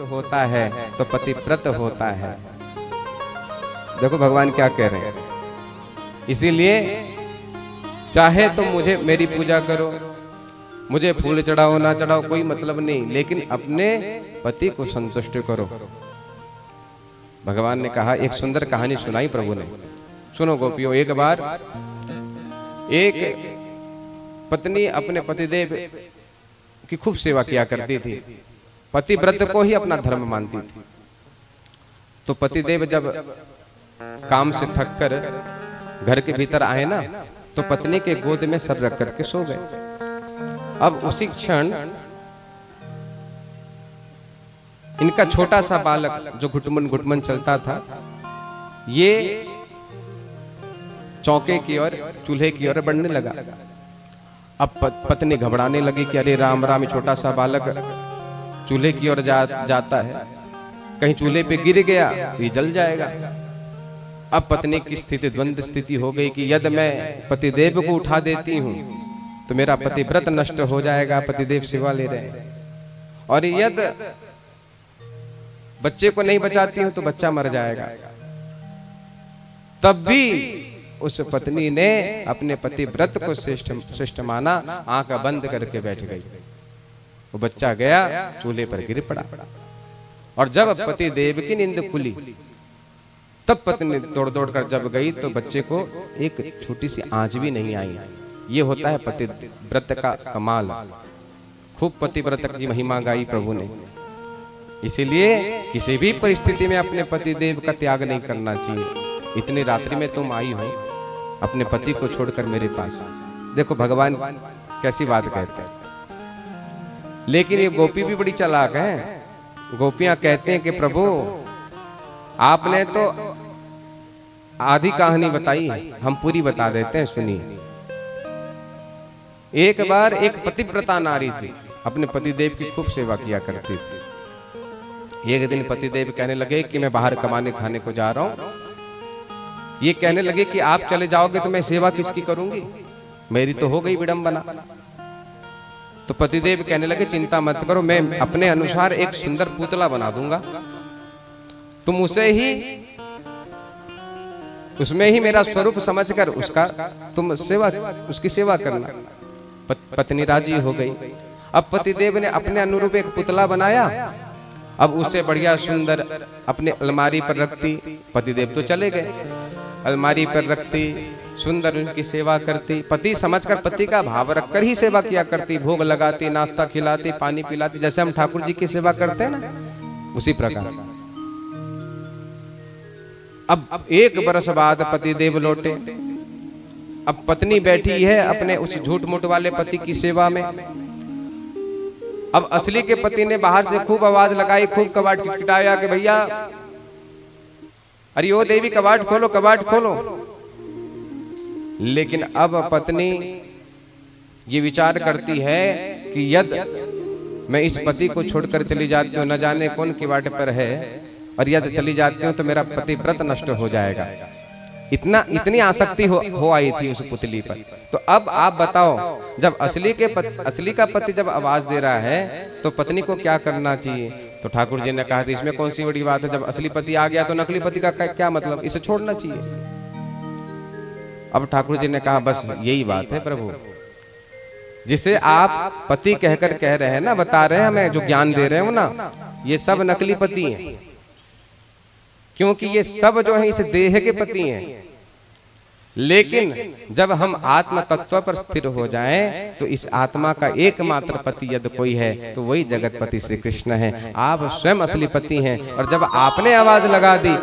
होता है तो पतिव्रत होता है। देखो भगवान क्या कह रहे हैं। इसीलिए चाहे तो मुझे मेरी पूजा करो, मुझे फूल चढ़ाओ ना चढ़ाओ कोई मतलब नहीं, लेकिन अपने पति को संतुष्ट करो। भगवान ने कहा, एक सुंदर कहानी सुनाई प्रभु ने, सुनो गोपियों। एक बार एक पत्नी अपने पतिदेव की खूब सेवा किया करती थी, पतिव्रत को ही अपना धर्म मानती थी। तो पतिदेव जब काम से थक कर घर के भीतर आए ना, तो पत्नी के गोद में सर रख करके सो गए। अब उसी क्षण इनका छोटा सा बालक जो घुटमन घुटमन चलता था, ये चौके की ओर, चूल्हे की ओर बढ़ने लगा। अब पत्नी घबराने लगी कि अरे राम राम, छोटा सा बालक चूल्हे की ओर जाता है, कहीं चूल्हे पे गिर गया तो ये जल जाएगा। अब पत्नी की स्थिति द्वंद्व स्थिति हो गई कि यदि मैं पतिदेव को उठा देती हूं तो मेरा पतिव्रत नष्ट हो जाएगा, पतिदेव सेवा ले रहे हैं, और यदि बच्चे को नहीं बचाती हूं तो बच्चा मर जाएगा। तब भी उस पत्नी ने अपने पतिव्रत को श्रेष्ठ माना, आंख बंद करके बैठ गई। वो बच्चा गया, चूल्हे पर गिर पड़ा, और जब पतिदेव की नींद खुली तब पत्नी दौड़ दौड़ कर जब गई तो बच्चे को एक छोटी सी आंच भी नहीं आई। ये होता है पतिव्रत का कमाल। खूब पतिव्रत की महिमा गाई प्रभु ने। इसीलिए किसी भी परिस्थिति में अपने पतिदेव का त्याग नहीं करना चाहिए। इतनी रात्रि में तुम आई हो अपने पति को छोड़कर मेरे पास, देखो भगवान कैसी बात कहते हैं। लेकिन ये गोपी भी बड़ी चालाक है। गोपियां कहते हैं कि प्रभु आपने तो आधी कहानी बताई है, हम पूरी बता देते हैं, सुनिए। एक बार एक पतिव्रता नारी थी, अपने पतिदेव की खूब सेवा किया करती थी। एक दिन पतिदेव कहने लगे कि मैं बाहर कमाने खाने को जा रहा हूं। ये कहने लगे कि आप चले जाओगे तो मैं सेवा किसकी करूंगी, मेरी तो हो गई विडंबना। तो पतिदेव कहने लगे चिंता मत करो, मैं अपने अनुसार एक सुंदर पुतला बना दूंगा, तुम उसे ही, उसमें ही मेरा स्वरूप समझकर उसका तुम सेवा, उसकी सेवा करना। पत्नी राजी हो गई। अब पतिदेव ने अपने अनुरूप एक पुतला बनाया। अब उसे बढ़िया सुंदर अपने अलमारी पर रखती। पतिदेव तो चले गए, अलमारी पर रखती, सुंदर उनकी सेवा करती। पति समझकर पति का भाव रखकर ही सेवा किया करती। भोग लगाती, नाश्ता खिलाती, पानी पिलाती, जैसे हम ठाकुर जी की सेवा करते हैं ना, उसी प्रकार। अब एक बरस बाद पतिदेव लौटे। अब पत्नी बैठी है अपने उस झूठ मूठ वाले पति की सेवा में। अब असली के पति ने बाहर से खूब आवाज लगाई, खूब कबाड़ खटखटाया कि भैया, अरे ओ देवी कबाड़ खोलो, कबाड़ खोलो। लेकिन अब पत्नी ये विचार करती है कि यदि मैं इस पति को छोड़कर चली जाती हूँ, न जाने कौन किवाड़ पर है, और यदि चली जाती हूँ तो मेरा पतिव्रत नष्ट हो जाएगा। इतनी आसक्ति हो आई थी उस पुतली पर। तो अब आप बताओ, जब असली का पति जब आवाज दे रहा है तो पत्नी को क्या करना चाहिए? तो ठाकुर जी ने कहा था इसमें कौन सी बड़ी बात है, जब असली पति आ गया तो नकली पति का क्या मतलब, इसे छोड़ना चाहिए। अब ठाकुर जी ने कहा बस यही बात है प्रभु, जिसे आप पति कहकर कह रहे हैं ना, बता रहे हैं हमें, जो ज्ञान दे रहे हो ना, ये सब नकली पति हैं। क्योंकि ये सब जो है इस देह के पति हैं। लेकिन जब हम आत्म तत्व पर स्थिर हो जाएं तो इस आत्मा का एकमात्र पति यदि कोई है तो वही जगतपति श्री कृष्ण है। आप स्वयं असली पति हैं। और जब आपने आवाज लगा दी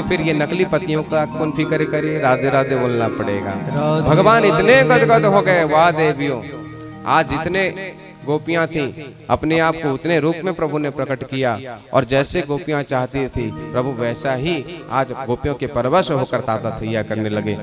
फिर ये नकली पतियों का कौन फिक्र करे, राधे राधे बोलना पड़ेगा। भगवान इतने गदगद हो गए, वाह देवियों, आज इतने गोपियां थी, अपने आप को उतने रूप में प्रभु ने प्रकट किया, और जैसे गोपियां चाहती थी प्रभु वैसा ही आज गोपियों के परवश होकर ताता थैया करने लगे।